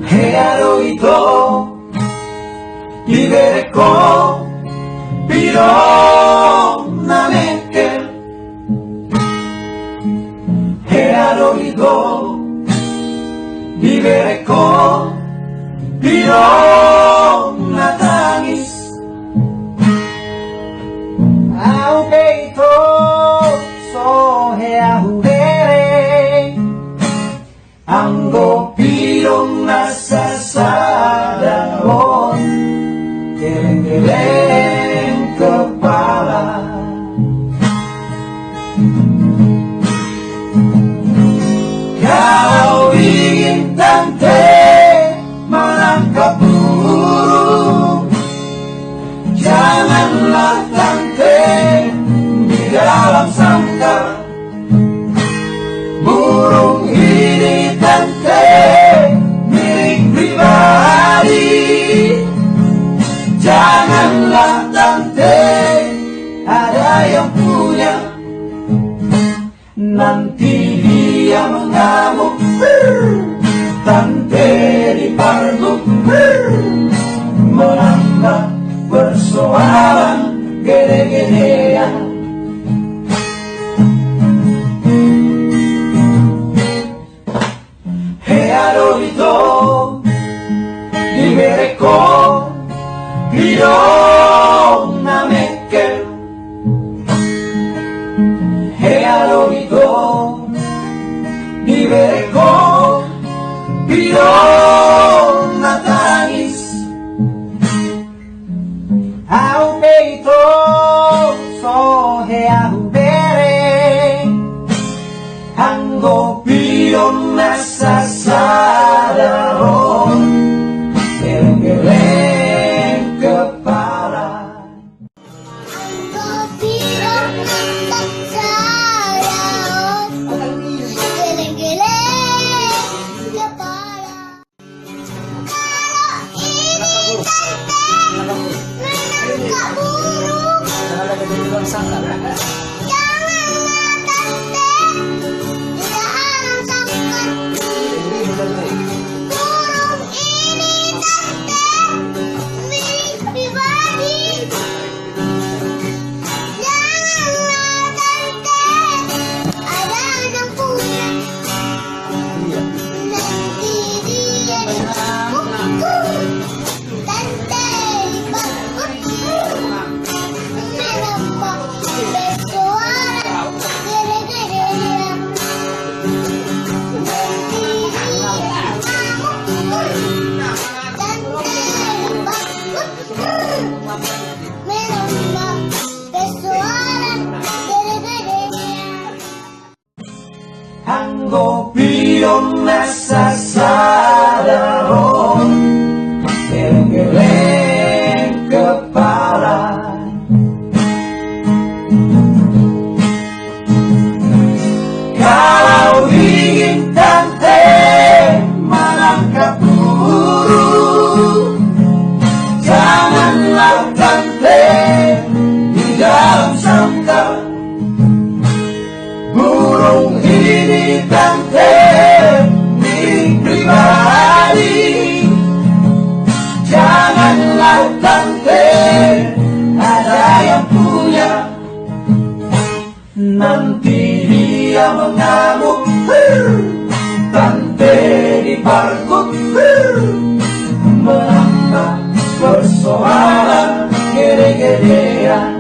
He oído vivere compirosamente. He oído vivere compirosamente. Au peito so he ahuvere anggo pirong nasasadaon geleng-geleng kepala. Kalau ingin tante menangkap burung, janganlah tante di dalam sangkar. Burung ini tante milik pribadi, janganlah tante ada yang punya. Nanti dia mengamuk, tante diparguk, menambah persoalan gede-gedean. He oído vivere compirosamente. He oído vivere compirosamente. Au peito so he ahuvere anggo pirong nasasadaon geleng-geleng kepala. Anggo pirong nasasadaon geleng-geleng kepala. Kalau ini tante menangkap burung, janganlah tante di dalam sangkar. Burung ini tante milik pribadi, janganlah tante ada yang punya. Nanti dia diparguk, tante diparguk, menambah persoalan gede-gedean. Nanti dia mengamuk, tante diparguk, menambah persoalan gede-gedean. Anggo pirong nasasadaon geleng-geleng kepala. Kalau ingin tante menangkap burung, janganlah tante di dalam sangkar. Burung ini tante milik pribadi, janganlah tante ada yang punya. Nanti dia mengamuk, tante diparguk, menambah persoalan gede-gedean.